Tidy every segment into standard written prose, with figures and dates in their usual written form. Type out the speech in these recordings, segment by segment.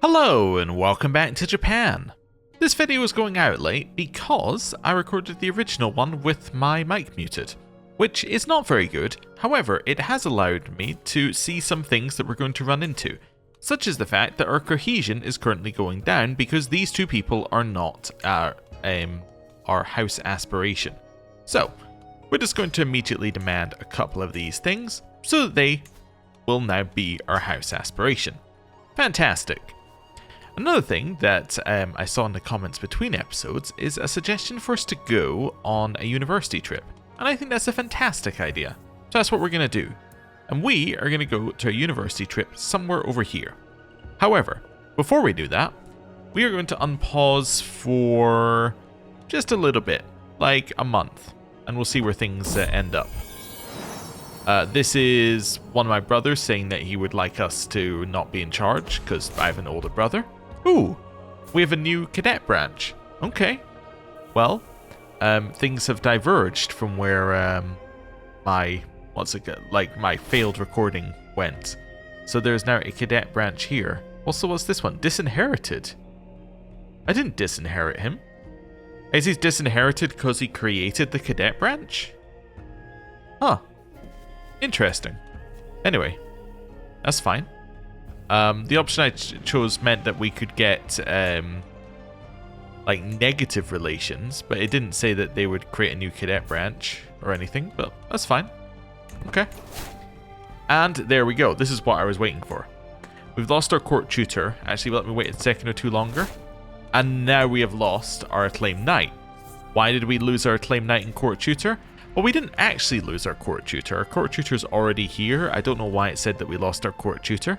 Hello and welcome back to Japan. This video is going out late because I recorded the original one with my mic muted, which is not very good. However, it has allowed me to see some things that we're going to run into, such as the fact that our cohesion is currently going down because these two people are not our house aspiration. So, we're just going to immediately demand a couple of these things so that they will now be our house aspiration. Fantastic. Another thing that I saw in the comments between episodes is a suggestion for us to go on a university trip. And I think that's a fantastic idea. So that's what we're going to do. And we are going to go to a university trip somewhere over here. However, before we do that, we are going to unpause for just a little bit, like a month. And we'll see where things end up. This is one of my brothers saying that he would like us to not be in charge because I have an older brother. Ooh, we have a new cadet branch. Okay. Well, things have diverged from where my failed recording went. So there's now a cadet branch here. Also, what's this one? Disinherited. I didn't disinherit him. Is he disinherited because he created the cadet branch? Huh. Interesting. Anyway, that's fine. The option I chose meant that we could get negative relations, but it didn't say that they would create a new cadet branch or anything, but that's fine. Okay. And there we go. This is what I was waiting for. We've lost our court tutor. Actually, let me wait a second or two longer. And now we have lost our acclaimed knight. Why did we lose our acclaimed knight and court tutor? Well, we didn't actually lose our court tutor. Our court tutor is already here. I don't know why it said that we lost our court tutor.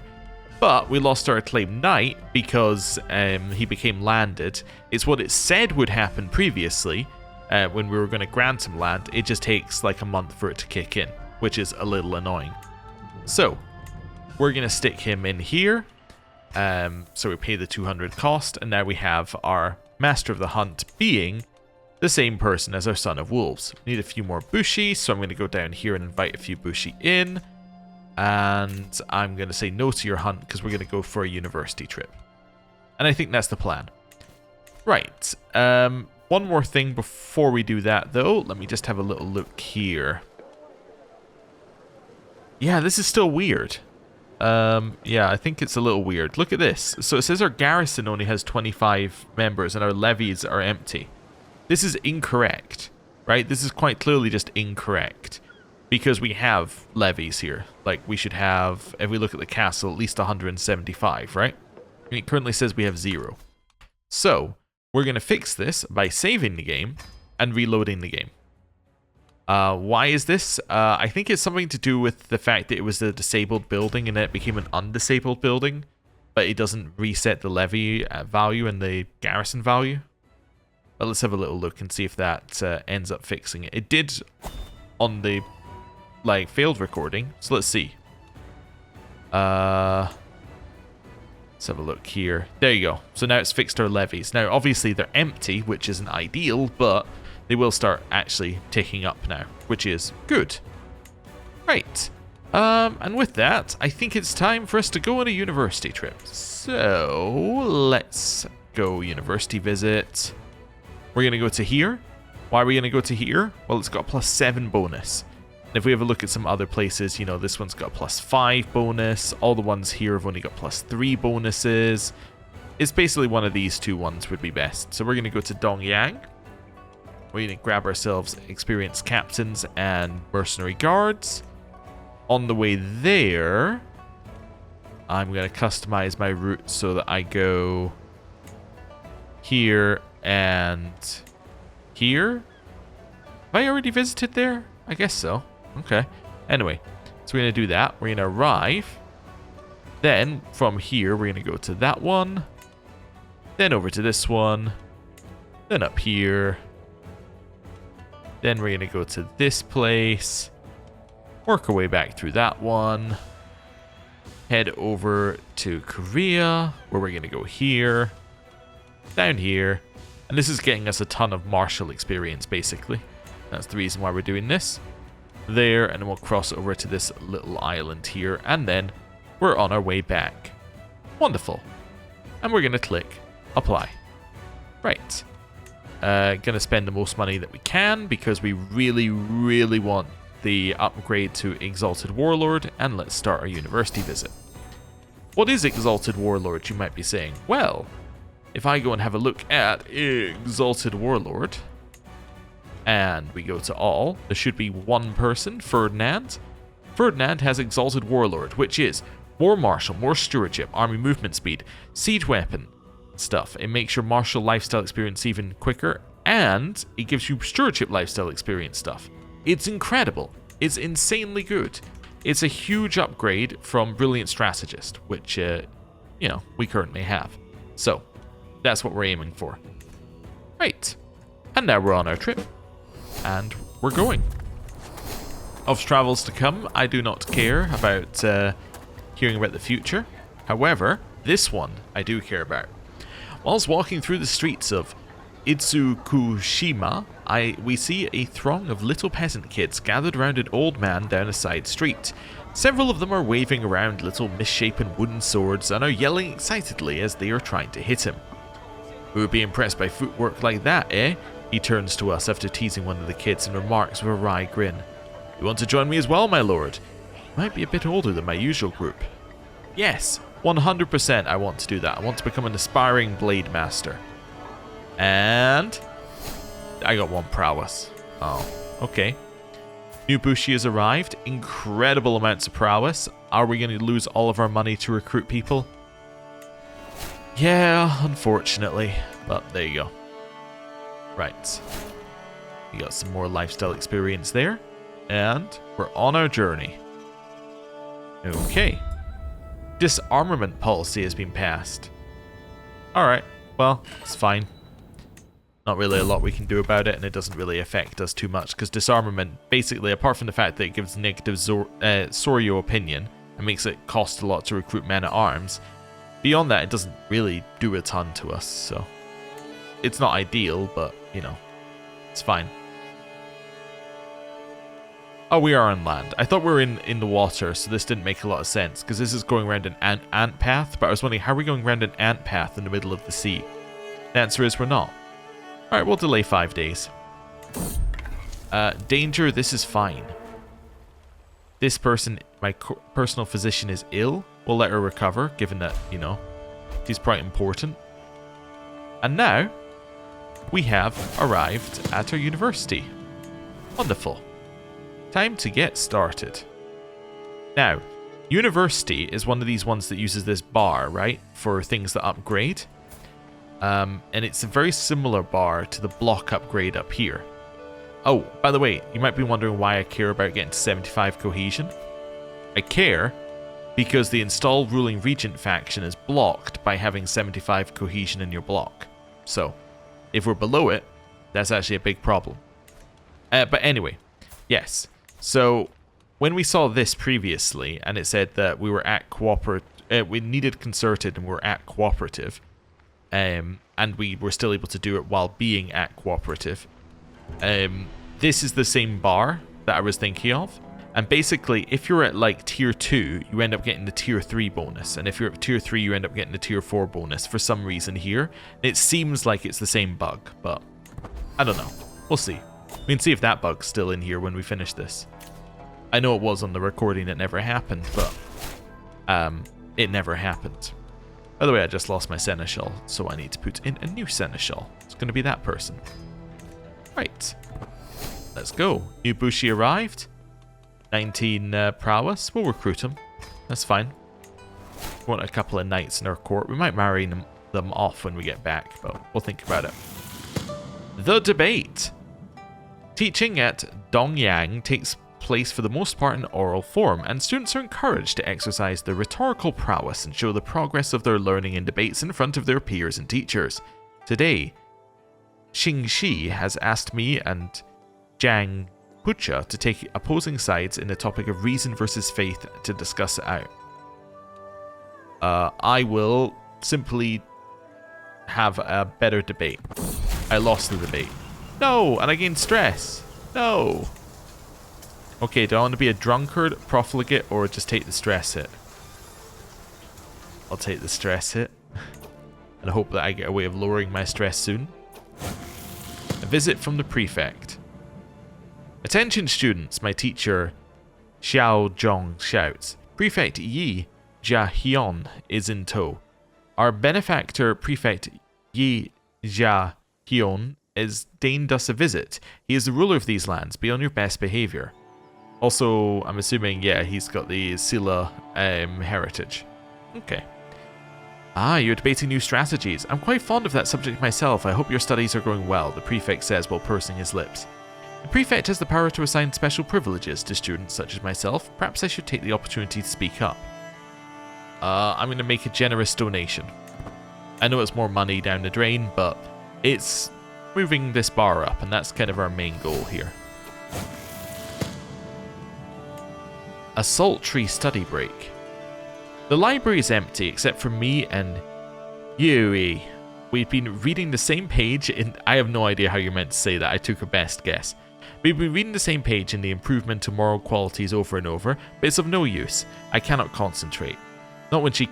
But we lost our acclaimed knight because he became landed. It's what it said would happen previously when we were going to grant him land. It just takes like a month for it to kick in, which is a little annoying. So we're going to stick him in here. So we pay the 200 cost, and now we have our master of the hunt being the same person as our son of wolves. We need a few more bushi, so I'm going to go down here and invite a few bushi in. And I'm going to say no to your hunt because we're going to go for a university trip. And I think that's the plan. Right. One more thing before we do that, though. Let me just have a little look here. Yeah, this is still weird. Yeah, I think it's a little weird. Look at this. So it says our garrison only has 25 members and our levies are empty. This is incorrect, right? This is quite clearly just incorrect. Because we have levies here. Like, we should have, if we look at the castle, at least 175, right? And it currently says we have 0. So, we're going to fix this by saving the game and reloading the game. Why is this? I think it's something to do with the fact that it was a disabled building and then it became an undisabled building. But it doesn't reset the levy value and the garrison value. But let's have a little look and see if that ends up fixing it. It did on the failed recording. So let's see. Let's have a look here. There you go. So now it's fixed our levies. Now obviously they're empty, which isn't ideal, but they will start actually ticking up now, which is good. Right. And with that, I think it's time for us to go on a university trip. So let's go university visit. We're going to go to here. Why are we going to go to here? Well, it's got a +7 bonus. And if we have a look at some other places, you know, this one's got a +5 bonus. All the ones here have only got +3 bonuses. It's basically one of these two ones would be best. So we're going to go to Dongyang. We're going to grab ourselves experienced captains and mercenary guards. On the way there, I'm going to customize my route so that I go here and here. Have I already visited there? I guess so. Okay. Anyway, so we're going to do that. We're going to arrive. Then, from here, we're going to go to that one. Then over to this one. Then up here. Then we're going to go to this place. Work our way back through that one. Head over to Korea, where we're going to go here. Down here. And this is getting us a ton of martial experience, basically. That's the reason why we're doing this. There, and then we'll cross over to this little island here, and then we're on our way back. Wonderful. And we're going to click apply. Right. Going to spend the most money that we can because we really, really want the upgrade to Exalted Warlord. And let's start our university visit. What is Exalted Warlord, you might be saying? Well, if I go and have a look at Exalted Warlord, and we go to all, there should be one person, Ferdinand. Ferdinand has Exalted Warlord, which is more martial, more stewardship, army movement speed, siege weapon stuff. It makes your martial lifestyle experience even quicker, and it gives you stewardship lifestyle experience stuff. It's incredible. It's insanely good. It's a huge upgrade from Brilliant Strategist, which, we currently have. So, that's what we're aiming for. Right. And now we're on our trip. And we're going. Of travels to come, I do not care about hearing about the future. However, this one I do care about. Whilst walking through the streets of Itsukushima, we see a throng of little peasant kids gathered around an old man down a side street. Several of them are waving around little misshapen wooden swords and are yelling excitedly as they are trying to hit him. Who would be impressed by footwork like that, eh? He turns to us after teasing one of the kids and remarks with a wry grin. You want to join me as well, my lord? You might be a bit older than my usual group. Yes, 100% I want to do that. I want to become an aspiring blade master. And I got one prowess. Oh, okay. New Bushi has arrived. Incredible amounts of prowess. Are we going to lose all of our money to recruit people? Yeah, unfortunately. But there you go. Right. We got some more lifestyle experience there. And we're on our journey. Okay. Disarmament policy has been passed. Alright, well, it's fine. Not really a lot we can do about it, and it doesn't really affect us too much, because disarmament, basically, apart from the fact that it gives negative Soryo opinion, and makes it cost a lot to recruit men-at-arms, beyond that, it doesn't really do a ton to us, so... It's not ideal, but, it's fine. Oh, we are on land. I thought we were in the water, so this didn't make a lot of sense, because this is going around an ant path, but I was wondering, how are we going around an ant path in the middle of the sea? The answer is we're not. Alright, we'll delay 5 days. Danger, this is fine. This person, my personal physician, is ill. We'll let her recover, given that, she's quite important. And now, we have arrived at our university. Wonderful. Time to get started. Now, university is one of these ones that uses this bar, right? For things that upgrade. And it's a very similar bar to the block upgrade up here. Oh, by the way, you might be wondering why I care about getting to 75 cohesion. I care because the install ruling regent faction is blocked by having 75 cohesion in your block. So, if we're below it, that's actually a big problem. But anyway, yes. So, when we saw this previously, and it said that we were at we needed concerted and we were at cooperative, and we were still able to do it while being at cooperative. This is the same bar that I was thinking of. And basically, if you're at like tier 2, you end up getting the tier 3 bonus. And if you're at tier 3, you end up getting the tier 4 bonus for some reason here. It seems like it's the same bug, but I don't know. We'll see. We can see if that bug's still in here when we finish this. I know it was on the recording, it never happened, but it never happened. By the way, I just lost my seneschal, so I need to put in a new seneschal. It's going to be that person. Right. Let's go. New Bushi arrived. 19 prowess. We'll recruit him. That's fine. We want a couple of knights in our court. We might marry them off when we get back, but we'll think about it. The debate. Teaching at Dongyang takes place for the most part in oral form, and students are encouraged to exercise their rhetorical prowess and show the progress of their learning in debates in front of their peers and teachers. Today, Xing Shi has asked me and Jiang Pucha to take opposing sides in the topic of reason versus faith to discuss it out. I will simply have a better debate. I lost the debate. No, and I gained stress. No. Okay, do I want to be a drunkard, profligate, or just take the stress hit? I'll take the stress hit. and hope that I get a way of lowering my stress soon. A visit from the prefect. Attention students, my teacher Xiao Zhong shouts. Prefect Yi Jiahyun is in tow. Our benefactor, Prefect Yi Jiahyun, has deigned us a visit. He is the ruler of these lands. Be on your best behavior. Also, I'm assuming, yeah, he's got the Silla heritage. Okay. Ah, you're debating new strategies. I'm quite fond of that subject myself. I hope your studies are going well, the prefect says while pursing his lips. The prefect has the power to assign special privileges to students such as myself. Perhaps I should take the opportunity to speak up. I'm going to make a generous donation. I know it's more money down the drain, but it's moving this bar up, and that's kind of our main goal here. A sultry study break. The library is empty except for me and Yui. We've been reading the same page in... I have no idea how you're meant to say that. I took a best guess. We've been reading the same page in the improvement to moral qualities over and over, but it's of no use. I cannot concentrate. Not when she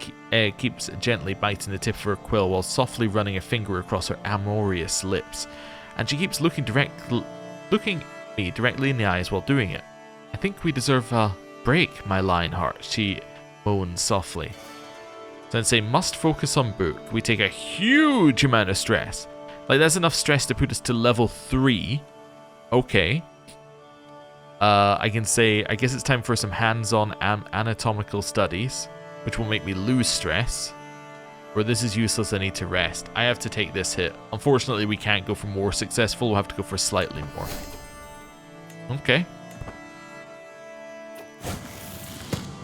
keeps gently biting the tip of her quill while softly running a finger across her amorous lips. And she keeps looking me directly in the eyes while doing it. I think we deserve a break, my Lionheart, she moans softly. Sensei must focus on book. We take a huge amount of stress. Like, that's enough stress to put us to level 3. Okay. I can say, I guess it's time for some hands-on anatomical studies, which will make me lose stress. Or this is useless, I need to rest. I have to take this hit. Unfortunately, we can't go for more successful. We'll have to go for slightly more. Okay.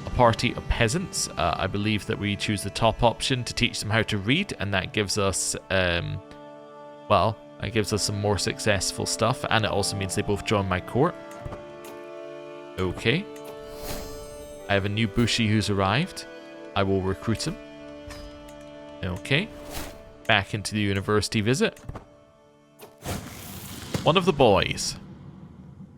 A party of peasants. I believe that we choose the top option to teach them how to read, and that gives us, well, that gives us some more successful stuff, and it also means they both join my court. Okay. I have a new Bushi who's arrived. I will recruit him. Okay. Back into the university visit. One of the boys.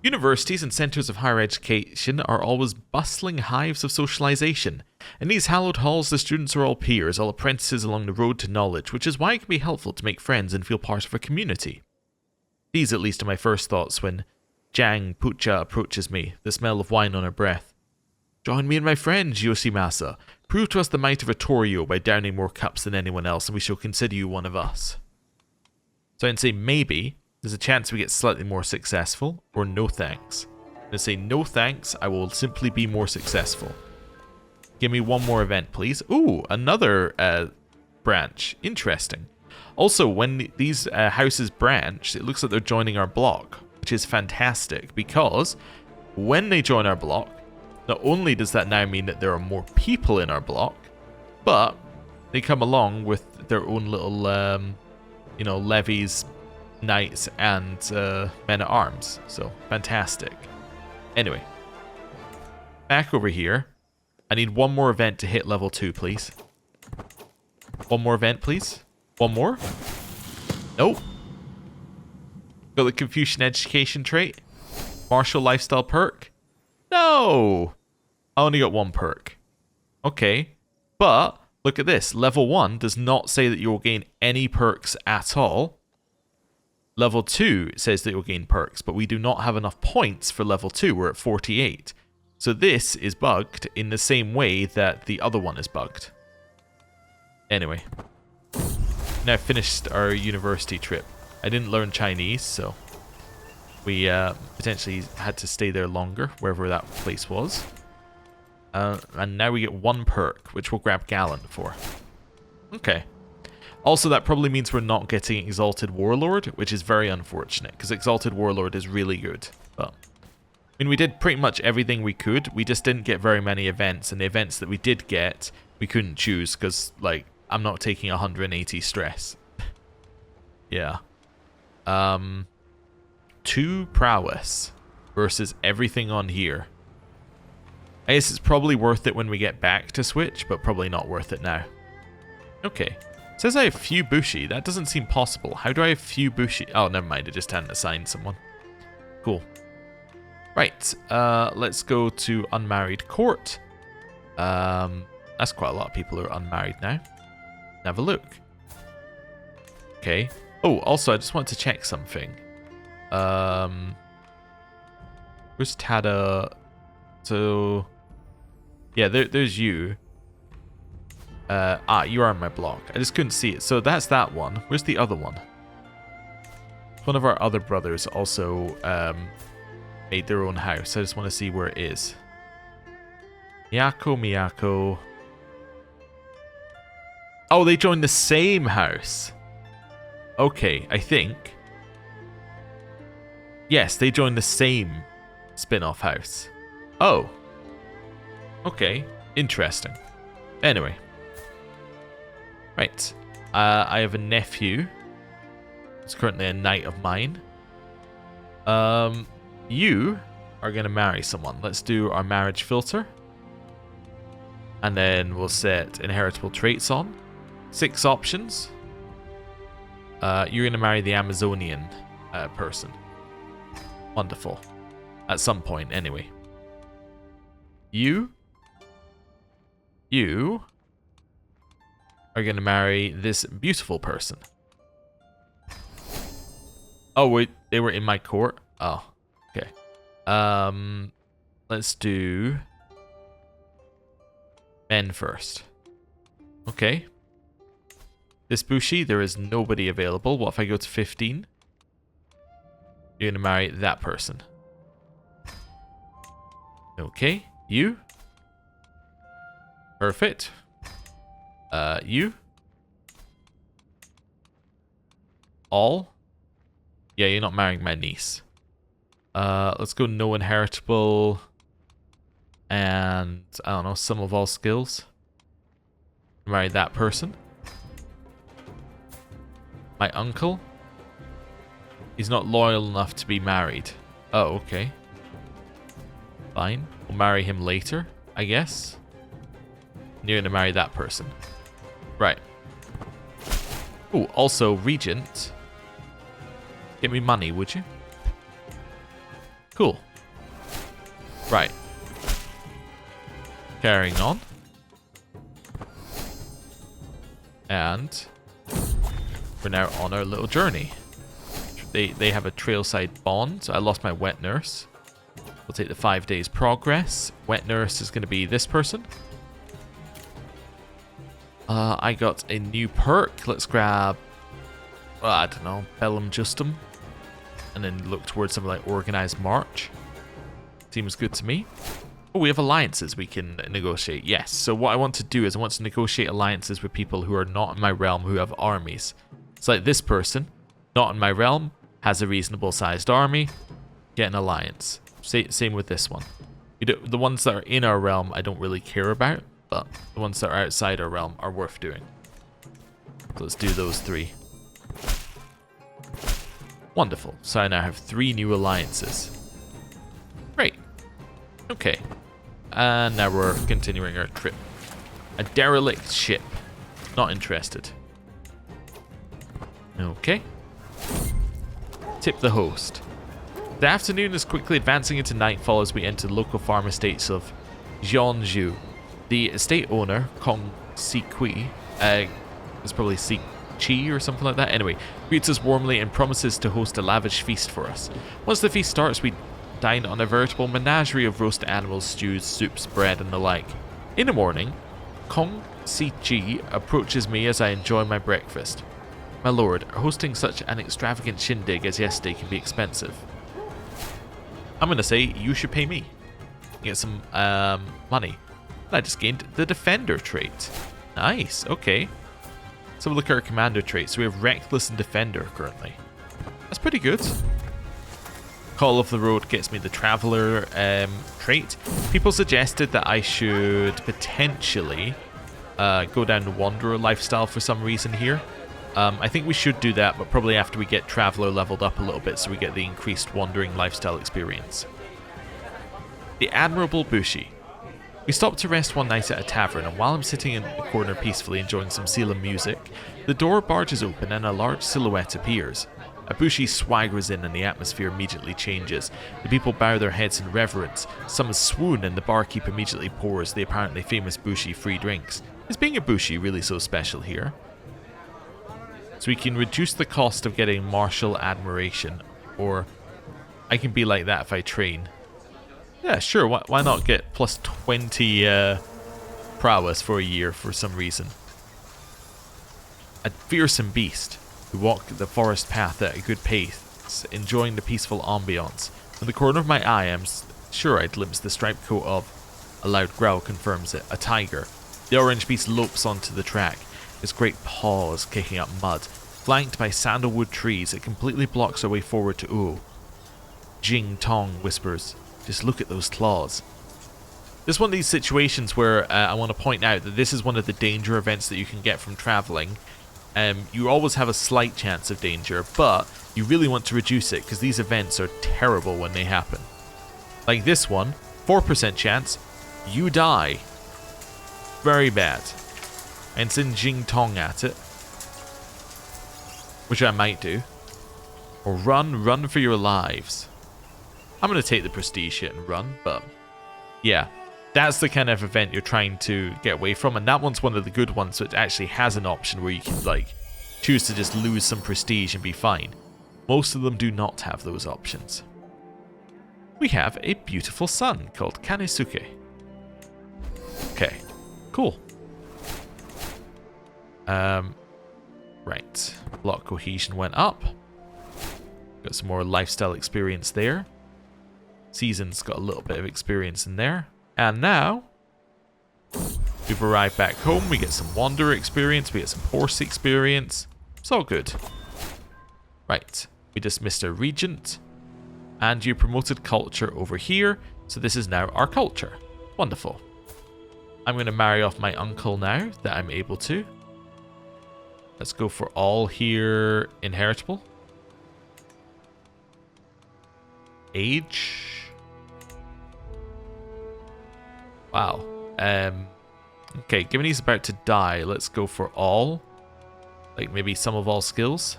Universities and centres of higher education are always bustling hives of socialisation. In these hallowed halls, the students are all peers, all apprentices along the road to knowledge, which is why it can be helpful to make friends and feel part of a community. These, at least, are my first thoughts when Jang Pucha approaches me, the smell of wine on her breath. Join me and my friends, Yoshimasa. Prove to us the might of a Torio by downing more cups than anyone else, and we shall consider you one of us. So I can say maybe there's a chance we get slightly more successful, or no thanks. I'm going to say no thanks, I will simply be more successful. Give me one more event, please. Ooh, another branch. Interesting. Also, when these houses branch, it looks like they're joining our block, which is fantastic, because when they join our block, not only does that now mean that there are more people in our block, but they come along with their own little, levies, knights, and men-at-arms. So, fantastic. Anyway, back over here. I need one more event to hit level 2, please. One more event, please. One more? Nope. Got the Confucian education trait. Martial lifestyle perk. No! I only got one perk. Okay. But, look at this. Level 1 does not say that you'll gain any perks at all. Level 2 says that you'll gain perks, but we do not have enough points for level 2. We're at 48. So this is bugged in the same way that the other one is bugged. Anyway. Now finished our university trip. I didn't learn Chinese, so we potentially had to stay there longer, wherever that place was. And now we get one perk, which we'll grab Gallant for. Okay. Also, that probably means we're not getting Exalted Warlord, which is very unfortunate, because Exalted Warlord is really good. But I mean, we did pretty much everything we could. We just didn't get very many events, and the events that we did get, we couldn't choose, because, like, I'm not taking 180 stress. Yeah. 2 prowess versus everything on here. I guess it's probably worth it when we get back to Switch, but probably not worth it now. Okay. It says I have few Bushi. That doesn't seem possible. How do I have few Bushi? Oh, never mind. I just hadn't assigned someone. Cool. Right. Let's go to Unmarried Court. That's quite a lot of people who are unmarried now. Have a look. Okay. Oh, also, I just want to check something. Where's Tada? So, yeah, there's you. You are on my block. I just couldn't see it. So that's that one. Where's the other one? One of our other brothers also made their own house. I just want to see where it is. Miyako. Oh, they joined the same house. Okay, I think. Yes, they joined the same spin-off house. Oh. Okay, interesting. Anyway. Right. I have a nephew. He's currently a knight of mine. You are going to marry someone. Let's do our marriage filter. And then we'll set inheritable traits on. 6 options. You're going to marry the Amazonian person. Wonderful. At some point, anyway. You are going to marry this beautiful person. Oh, wait. They were in my court? Oh, okay. Let's do men first. Okay. This Bushi, there is nobody available. What if I go to 15? You're going to marry that person. Okay. You. Perfect. You. All. Yeah, you're not marrying my niece. Let's go no inheritable. And, I don't know, sum of all skills. Marry that person. My uncle. He's not loyal enough to be married. Oh, okay. Fine. We'll marry him later, I guess. And you're going to marry that person. Right. Oh, also, Regent. Give me money, would you? Cool. Right. Carrying on. And we're now on our little journey. They have a trailside bond. So I lost my wet nurse. We'll take the 5 days progress. Wet nurse is going to be this person. I got a new perk. Let's grab, I don't know, Bellum Justum. And then look towards something like Organized March. Seems good to me. Oh, we have alliances we can negotiate. Yes. So what I want to do is I want to negotiate alliances with people who are not in my realm who have armies. So like this person, not in my realm, has a reasonable sized army. Get an alliance. Same with this one. The ones that are in our realm I don't really care about. But the ones that are outside our realm are worth doing. So let's do those 3. Wonderful. So I now have 3 new alliances. Great. Okay. And now we're continuing our trip. A derelict ship. Not interested. Okay. Tip the host. The afternoon is quickly advancing into nightfall as we enter the local farm estates of Jeonju. The estate owner, Kong Si-Kui, it's probably Si-Chi or something like that. Anyway, greets us warmly and promises to host a lavish feast for us. Once the feast starts, we dine on a veritable menagerie of roasted animals, stews, soups, bread, and the like. In the morning, Kong Si-Chi approaches me as I enjoy my breakfast. My lord, hosting such an extravagant shindig as yesterday can be expensive. I'm going to say you should pay me. Get some money. I just gained the Defender trait. Nice, okay. So we'll look at our Commander traits. So we have Reckless and Defender currently. That's pretty good. Call of the Road gets me the Traveler trait. People suggested that I should potentially go down the Wanderer lifestyle for some reason here. I think we should do that, but probably after we get Traveler leveled up a little bit so we get the increased Wandering lifestyle experience. The Admirable Bushi. We stopped to rest one night at a tavern, and while I'm sitting in the corner peacefully enjoying some Sealam music, the door barges open and a large silhouette appears. A Bushi swaggers in and the atmosphere immediately changes. The people bow their heads in reverence, some swoon, and the barkeep immediately pours the apparently famous Bushi free drinks. Is being a Bushi really so special here? So we can reduce the cost of getting martial admiration, or I can be like that if I train. Yeah, sure, why not get plus 20 prowess for a year for some reason. A fearsome beast who walk the forest path at a good pace, enjoying the peaceful ambience. From the corner of my eye, I'm sure I glimpse the striped coat of, a loud growl confirms it, a tiger. The orange beast lopes onto the track, its great paws kicking up mud. Flanked by sandalwood trees, it completely blocks our way forward to Uo. Jing Tong whispers, just look at those claws. This is one of these situations where I want to point out that this is one of the danger events that you can get from traveling. You always have a slight chance of danger, but you really want to reduce it because these events are terrible when they happen. Like this one, 4% chance, you die. Very bad. And send Jing Tong at it, which I might do. Or run for your lives. I'm going to take the prestige hit and run, but yeah, that's the kind of event you're trying to get away from, and that one's one of the good ones, so it actually has an option where you can like choose to just lose some prestige and be fine. Most of them do not have those options. We have a beautiful sun called Kanesuke. Okay, cool. Right, block cohesion went up. Got some more lifestyle experience there. Season's got a little bit of experience in there. And now, we've arrived back home. We get some wanderer experience. We get some horse experience. It's all good. Right, we dismissed our regent. And you promoted culture over here. So this is now our culture. Wonderful. I'm going to marry off my uncle now that I'm able to. Let's go for all here inheritable. Age. Wow. Okay, given he's about to die, let's go for all. Like maybe some of all skills.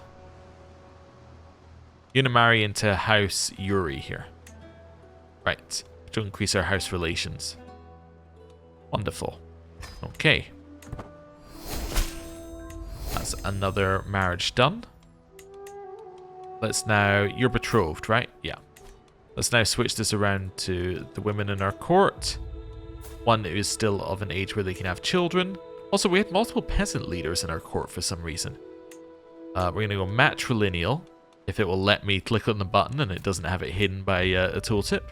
You're going to marry into House Yuri here. Right. To increase our house relations. Wonderful. Okay. That's another marriage done. Let's now... You're betrothed, right? Yeah. Let's now switch this around to the women in our court. One who is still of an age where they can have children. Also, we had multiple peasant leaders in our court for some reason. We're going to go matrilineal. If it will let me click on the button and it doesn't have it hidden by a tooltip.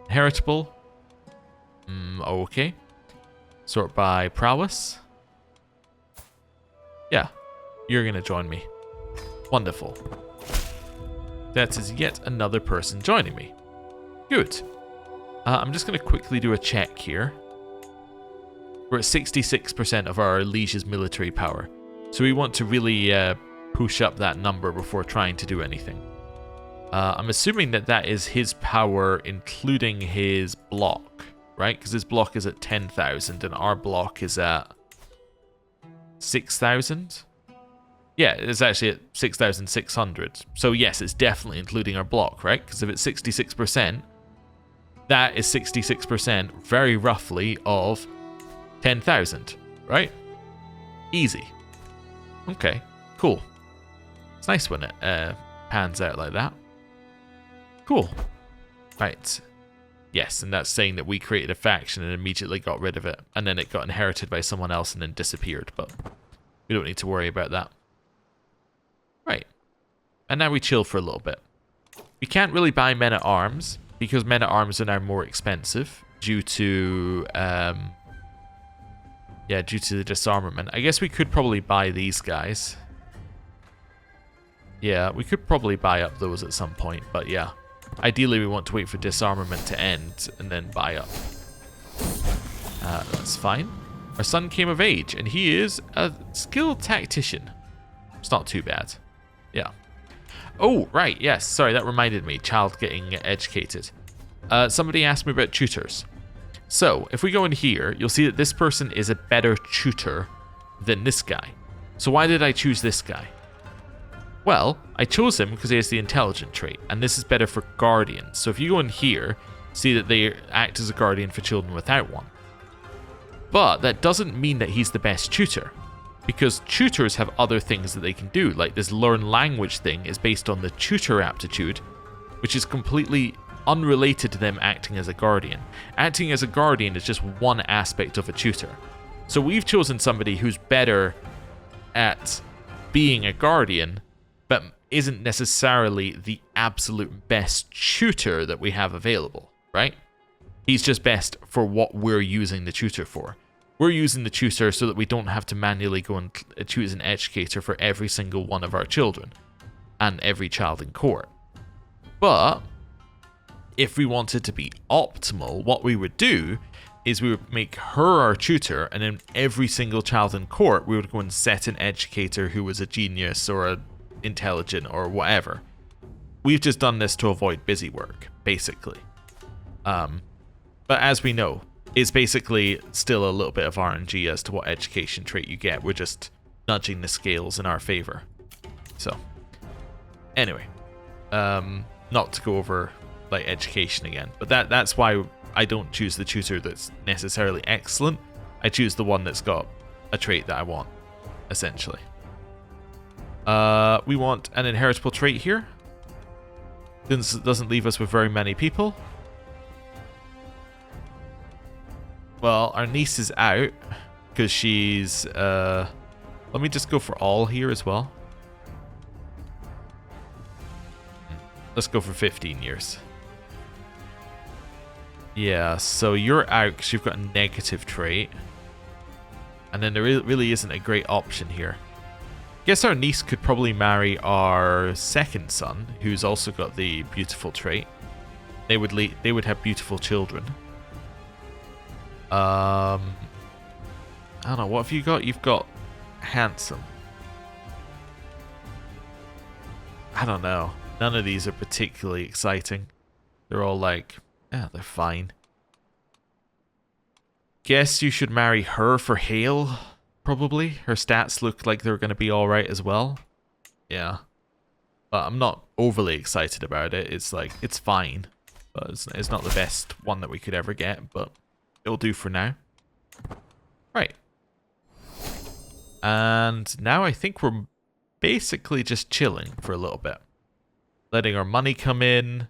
Inheritable. Okay. Sort by prowess. Yeah. You're going to join me. Wonderful. That is yet another person joining me. Good. I'm just going to quickly do a check here. We're at 66% of our liege's military power. So we want to really push up that number before trying to do anything. I'm assuming that that is his power including his block, right? Because his block is at 10,000 and our block is at 6,000. Yeah, it's actually at 6,600. So yes, it's definitely including our block, right? Because if it's 66%, that is 66% very roughly of 10,000, right? Easy. Okay, cool. It's nice when it pans out like that. Cool. Right. Yes, and that's saying that we created a faction and immediately got rid of it. And then it got inherited by someone else and then disappeared. But we don't need to worry about that. Right. And now we chill for a little bit. We can't really buy men-at-arms because men-at-arms are now more expensive due to... yeah, due to the disarmament. I guess we could probably buy these guys. Yeah, we could probably buy up those at some point, but yeah. Ideally, we want to wait for disarmament to end and then buy up. That's fine. Our son came of age, and he is a skilled tactician. It's not too bad. Yeah. Oh, right, yes. Sorry, that reminded me. Child getting educated. Somebody asked me about tutors. So, if we go in here, you'll see that this person is a better tutor than this guy. So why did I choose this guy? Well, I chose him because he has the intelligent trait, and this is better for guardians. So if you go in here, see that they act as a guardian for children without one. But that doesn't mean that he's the best tutor. because tutors have other things that they can do. Like this learn language thing is based on the tutor aptitude, which is completely unrelated to them acting as a guardian. Acting as a guardian is just one aspect of a tutor. So we've chosen somebody who's better at being a guardian, but isn't necessarily the absolute best tutor that we have available, right? He's just best for what we're using the tutor for. We're using the tutor so that we don't have to manually go and choose an educator for every single one of our children and every child in court. But if we wanted to be optimal, what we would do is we would make her our tutor, and then every single child in court, we would go and set an educator who was a genius or a intelligent or whatever. We've just done this to avoid busy work, basically. But as we know, it's basically still a little bit of RNG as to what education trait you get. We're just nudging the scales in our favor. So, anyway, not to go over like education again, but that's why I don't choose the tutor that's necessarily excellent. I choose the one that's got a trait that I want, essentially. We want an inheritable trait here. This doesn't leave us with very many people. Well, our niece is out because she's... let me just go for all here as well. Let's go for 15 years. Yeah, so you're out because you've got a negative trait. And then there really isn't a great option here. Guess our niece could probably marry our second son, who's also got the beautiful trait. They would have beautiful children. I don't know, what have you got? You've got handsome. I don't know. None of these are particularly exciting. They're all like, yeah, they're fine. Guess you should marry her for Hale, probably. Her stats look like they're going to be alright as well. Yeah. But I'm not overly excited about it. It's like, it's fine. But it's not the best one that we could ever get, but it'll do for now. Right. And now I think we're basically just chilling for a little bit. Letting our money come in.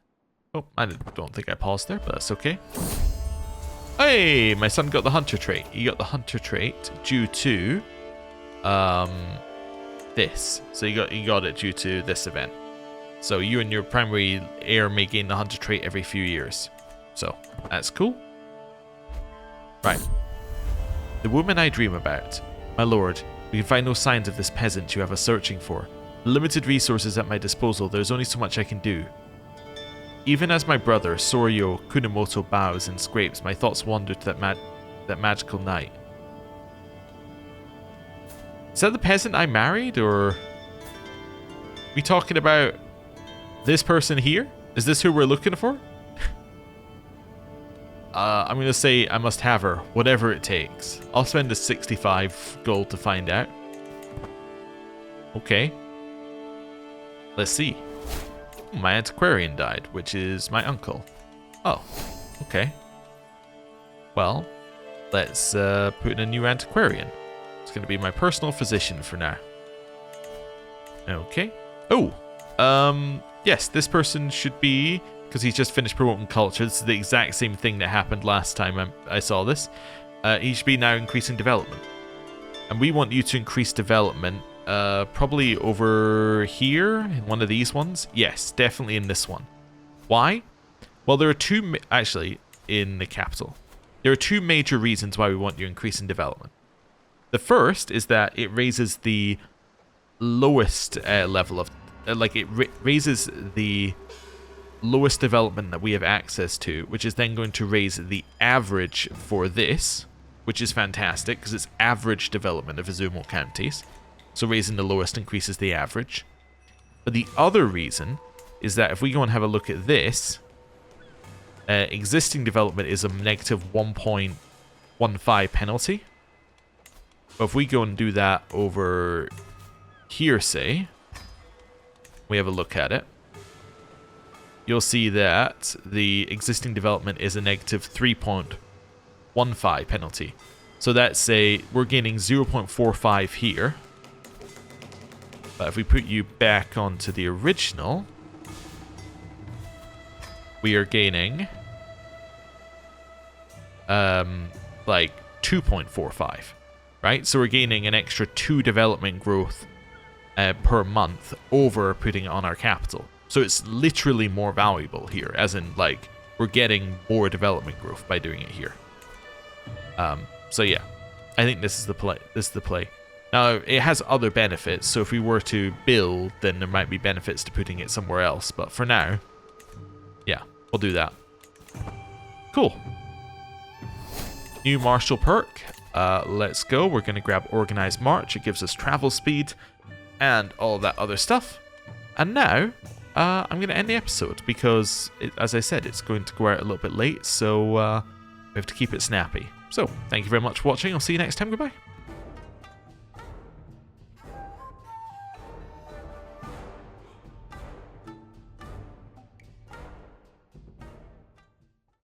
Oh, I don't think I paused there, but that's okay. Hey, my son got the hunter trait. He got the hunter trait due to this. So you got it due to this event. So you and your primary heir may gain the hunter trait every few years. So that's cool. Right. The woman I dream about. My lord, we can find no signs of this peasant you have us searching for. Limited resources at my disposal, there's only so much I can do. Even as my brother, Soryo Kunamoto, bows and scrapes, my thoughts wander to that magical night. Is that the peasant I married, or... Are we talking about this person here? Is this who we're looking for? I'm going to say I must have her, whatever it takes. I'll spend the 65 gold to find out. Okay. Let's see. My antiquarian died, which is my uncle. Oh, okay. Well, let's put in a new antiquarian. It's going to be my personal physician for now. Okay. Oh, yes, this person should be, because he's just finished promoting culture. This is the exact same thing that happened last time I saw this. He should be now increasing development. And we want you to increase development probably over here in one of these ones. Yes, definitely in this one. Why? Well, there are two, actually, in the capital. There are two major reasons why we want you increasing development. The first is that it raises the lowest level of, raises the lowest development that we have access to, which is then going to raise the average for this, which is fantastic because it's average development of Izumo counties. So raising the lowest increases the average. But the other reason is that if we go and have a look at this, existing development is a negative 1.15 penalty. But if we go and do that over here, say, we have a look at it, you'll see that the existing development is a negative 3.15 penalty. So that's we're gaining 0.45 here. But if we put you back onto the original, we are gaining like 2.45, right? So we're gaining an extra 2 development growth per month over putting it on our capital. So it's literally more valuable here, as in like we're getting more development growth by doing it here. So yeah, I think this is the play. Now, it has other benefits, so if we were to build, then there might be benefits to putting it somewhere else. But for now, yeah, we'll do that. Cool. New martial perk. Let's go. We're going to grab Organized March. It gives us travel speed and all that other stuff. And now, I'm going to end the episode because, as I said, it's going to go out a little bit late, so we have to keep it snappy. So, thank you very much for watching. I'll see you next time. Goodbye.